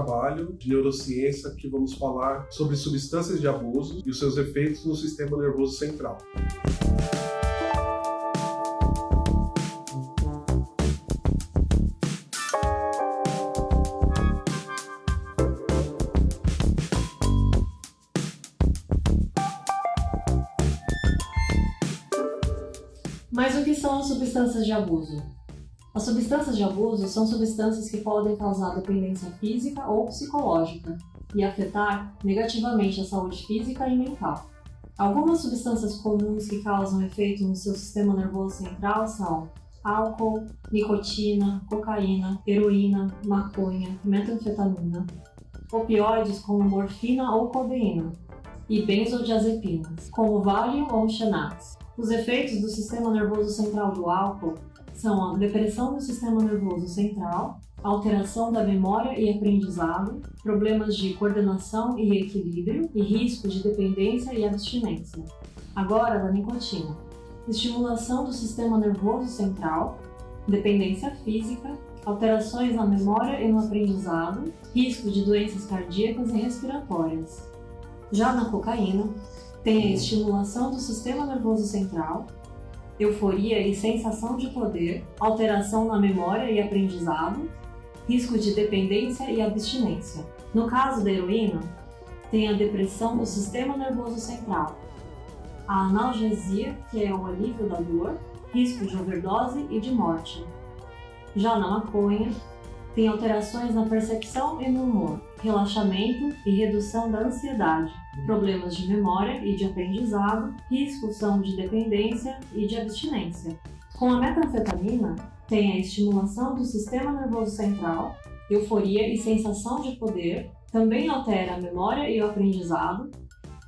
trabalho de neurociência que vamos falar sobre substâncias de abuso e os seus efeitos no sistema nervoso central. Mas o que são as substâncias de abuso? As substâncias de abuso são substâncias que podem causar dependência física ou psicológica e afetar negativamente a saúde física e mental. Algumas substâncias comuns que causam efeito no seu sistema nervoso central são álcool, nicotina, cocaína, heroína, maconha, metanfetamina, opioides como morfina ou codeína e benzodiazepinas, como Valium ou Xanax. Os efeitos do sistema nervoso central do álcool são a depressão do sistema nervoso central, alteração da memória e aprendizado, problemas de coordenação e equilíbrio e risco de dependência e abstinência. Agora, da nicotina. Estimulação do sistema nervoso central, dependência física, alterações na memória e no aprendizado, risco de doenças cardíacas e respiratórias. Já na cocaína, tem a estimulação do sistema nervoso central, euforia e sensação de poder, alteração na memória e aprendizado, risco de dependência e abstinência. No caso da heroína, tem a depressão do sistema nervoso central, a analgesia, que é o alívio da dor, risco de overdose e de morte. Já na maconha, tem alterações na percepção e no humor, relaxamento e redução da ansiedade, problemas de memória e de aprendizado, riscos são de dependência e de abstinência. Com a metanfetamina, tem a estimulação do sistema nervoso central, euforia e sensação de poder, também altera a memória e o aprendizado,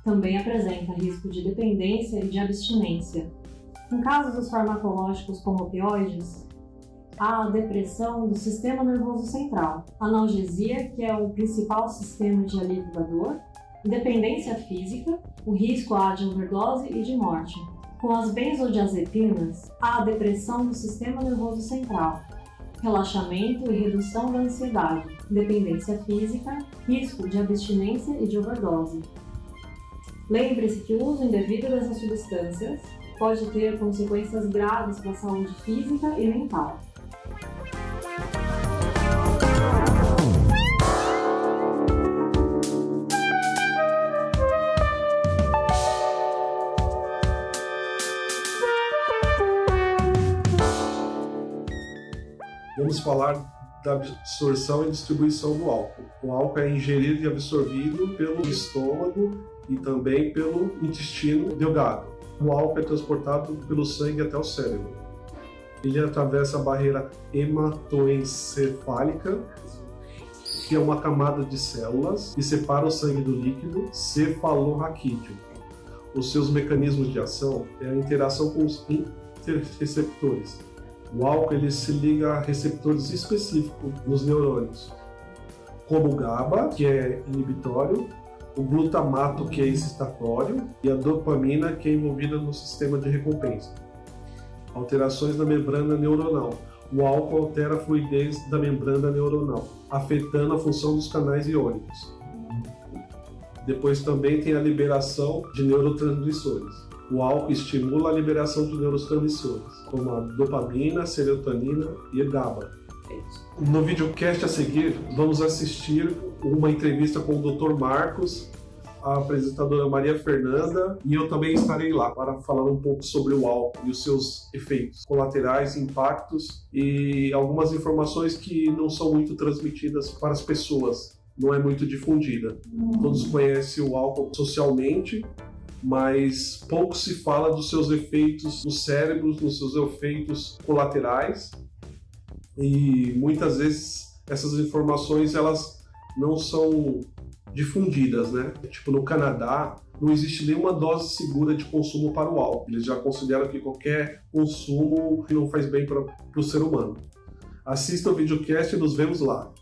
também apresenta risco de dependência e de abstinência. Em casos dos farmacológicos como opioides, há a depressão do sistema nervoso central, analgesia, que é o principal sistema de alívio da dor, dependência física, o risco há de overdose e de morte. Com as benzodiazepinas, há a depressão do sistema nervoso central, relaxamento e redução da ansiedade, dependência física, risco de abstinência e de overdose. Lembre-se que o uso indevido dessas substâncias pode ter consequências graves para a saúde física e mental. Vamos falar da absorção e distribuição do álcool. O álcool é ingerido e absorvido pelo estômago e também pelo intestino delgado. O álcool é transportado pelo sangue até o cérebro. Ele atravessa a barreira hematoencefálica, que é uma camada de células que separa o sangue do líquido cefalorraquídeo. Os seus mecanismos de ação é a interação com os interreceptores. O álcool ele se liga a receptores específicos nos neurônios, como o GABA, que é inibitório, o glutamato, que é excitatório, e a dopamina, que é envolvida no sistema de recompensa. Alterações na membrana neuronal. O álcool altera a fluidez da membrana neuronal, afetando a função dos canais iônicos. Depois também tem a liberação de neurotransmissores. O álcool estimula a liberação de neurotransmissores, como a dopamina, serotonina e GABA. No videocast a seguir, vamos assistir uma entrevista com o Dr. Marcos, a apresentadora Maria Fernanda, e eu também estarei lá para falar um pouco sobre o álcool e os seus efeitos colaterais, impactos e algumas informações que não são muito transmitidas para as pessoas, não é muito difundida. Todos conhecem o álcool socialmente, mas pouco se fala dos seus efeitos no cérebro, dos seus efeitos colaterais, e muitas vezes essas informações elas não são difundidas, né? Tipo, no Canadá não existe nenhuma dose segura de consumo para o álcool. Eles já consideram que qualquer consumo não faz bem para o ser humano. Assista o videocast e nos vemos lá.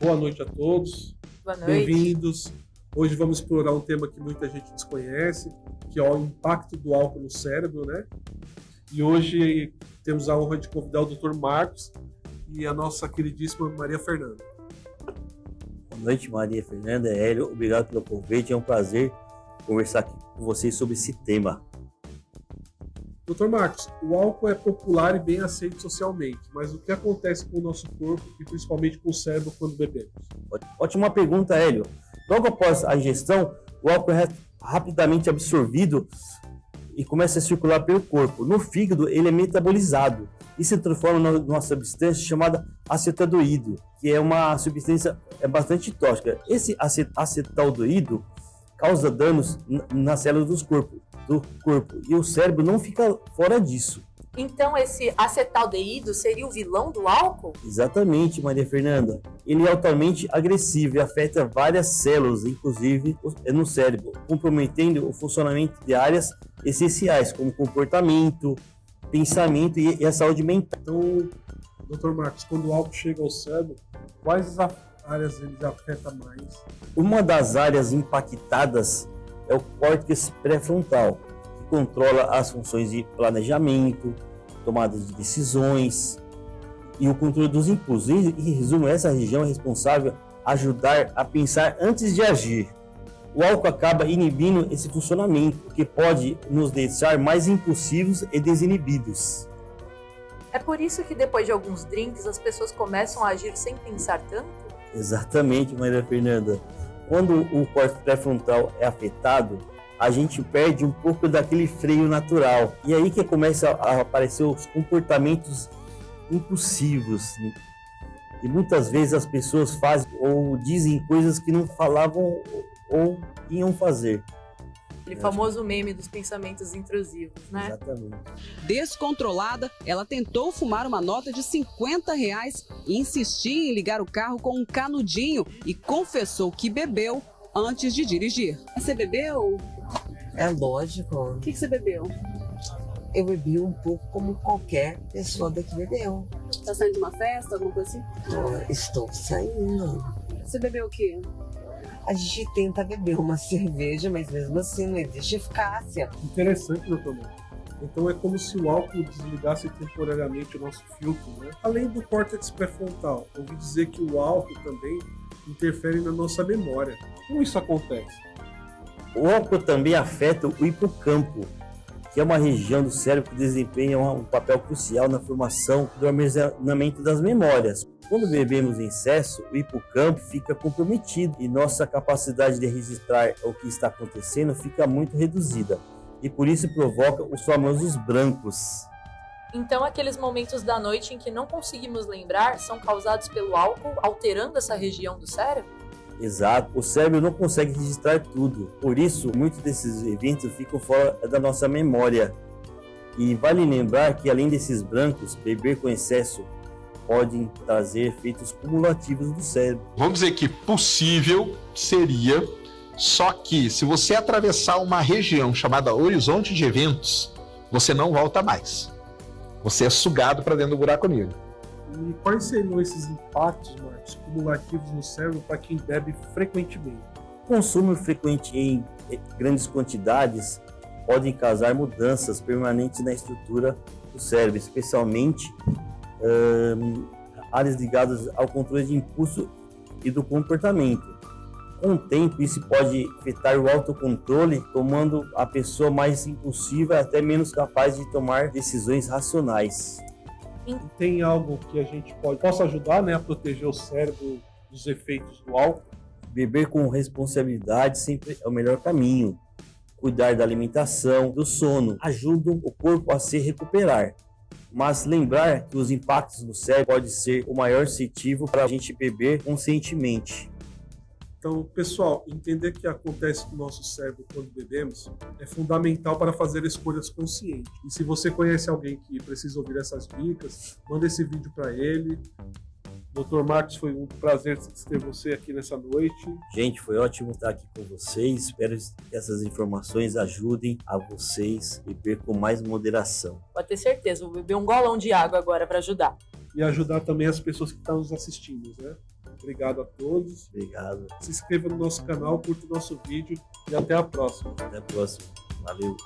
Boa noite a todos. Boa noite. Bem-vindos Hoje vamos explorar um tema que muita gente desconhece, que é o impacto do álcool no cérebro, né? E hoje temos a honra de convidar o Dr. Marcos e a nossa queridíssima Maria Fernanda. Boa noite, Maria Fernanda, Hélio. Obrigado pelo convite. É um prazer conversar aqui com vocês sobre esse tema. Dr. Marcos, o álcool é popular e bem aceito socialmente, mas o que acontece com o nosso corpo e principalmente com o cérebro quando bebemos? Ótima pergunta, Hélio. Logo após a ingestão, o álcool é rapidamente absorvido e começa a circular pelo corpo. No fígado, ele é metabolizado e se transforma numa substância chamada acetaldeído, que é uma substância bastante tóxica. Esse acetaldeído causa danos nas células do corpo e o cérebro não fica fora disso. Então esse acetaldeído seria o vilão do álcool? Exatamente, Maria Fernanda. Ele é altamente agressivo e afeta várias células, inclusive no cérebro, comprometendo o funcionamento de áreas essenciais, como comportamento, pensamento e a saúde mental. Então, Dr. Marcos, quando o álcool chega ao cérebro, quais áreas ele afeta mais? Uma das áreas impactadas é o córtex pré-frontal, que controla as funções de planejamento, tomadas de decisões e o controle dos impulsos. Em resumo, essa região é responsável por ajudar a pensar antes de agir. O álcool acaba inibindo esse funcionamento, que pode nos deixar mais impulsivos e desinibidos. É por isso que depois de alguns drinks as pessoas começam a agir sem pensar tanto? Exatamente, Maria Fernanda. Quando o córtex pré-frontal é afetado, a gente perde um pouco daquele freio natural. E aí que começa a aparecer os comportamentos impulsivos. E muitas vezes as pessoas fazem ou dizem coisas que não falavam ou iam fazer. Aquele famoso meme dos pensamentos intrusivos, né? Exatamente. Descontrolada, ela tentou fumar uma nota de R$50 e insistia em ligar o carro com um canudinho e confessou que bebeu antes de dirigir. Você bebeu? É lógico. O que você bebeu? Eu bebi um pouco como qualquer pessoa daqui bebeu. Tá saindo de uma festa, alguma coisa assim? Estou saindo. Você bebeu o quê? A gente tenta beber uma cerveja, mas mesmo assim não existe eficácia. Interessante, doutor Marcos. Então é como se o álcool desligasse temporariamente o nosso filtro, né? Além do córtex pré-frontal, ouvi dizer que o álcool também interfere na nossa memória. Como isso acontece? O álcool também afeta o hipocampo, que é uma região do cérebro que desempenha um papel crucial na formação do armazenamento das memórias. Quando bebemos em excesso, o hipocampo fica comprometido e nossa capacidade de registrar o que está acontecendo fica muito reduzida. E por isso provoca os famosos brancos. Então aqueles momentos da noite em que não conseguimos lembrar são causados pelo álcool, alterando essa região do cérebro? Exato, o cérebro não consegue registrar tudo, por isso muitos desses eventos ficam fora da nossa memória. E vale lembrar que além desses brancos, beber com excesso podem trazer efeitos cumulativos do cérebro. Vamos dizer que possível seria, só que se você atravessar uma região chamada horizonte de eventos, você não volta mais. Você é sugado para dentro do buraco negro. E quais seriam esses impactos, Marcos, cumulativos no cérebro para quem bebe frequentemente? O consumo frequente em grandes quantidades pode causar mudanças permanentes na estrutura do cérebro, especialmente áreas ligadas ao controle de impulso e do comportamento. Com o tempo, isso pode afetar o autocontrole, tomando a pessoa mais impulsiva e até menos capaz de tomar decisões racionais. Tem algo que a gente possa ajudar, né, a proteger o cérebro dos efeitos do álcool? Beber com responsabilidade sempre é o melhor caminho. Cuidar da alimentação, do sono, ajudam o corpo a se recuperar. Mas lembrar que os impactos no cérebro podem ser o maior incentivo para a gente beber conscientemente. Então, pessoal, entender o que acontece com o nosso cérebro quando bebemos é fundamental para fazer escolhas conscientes. E se você conhece alguém que precisa ouvir essas dicas, manda esse vídeo para ele. Dr. Marcos, foi um prazer ter você aqui nessa noite. Gente, foi ótimo estar aqui com vocês. Espero que essas informações ajudem a vocês a beber com mais moderação. Pode ter certeza, vou beber um golão de água agora para ajudar. e ajudar também as pessoas que estão nos assistindo, né? Obrigado a todos. Obrigado. Se inscreva no nosso canal, curta o nosso vídeo e até a próxima. Até a próxima. Valeu.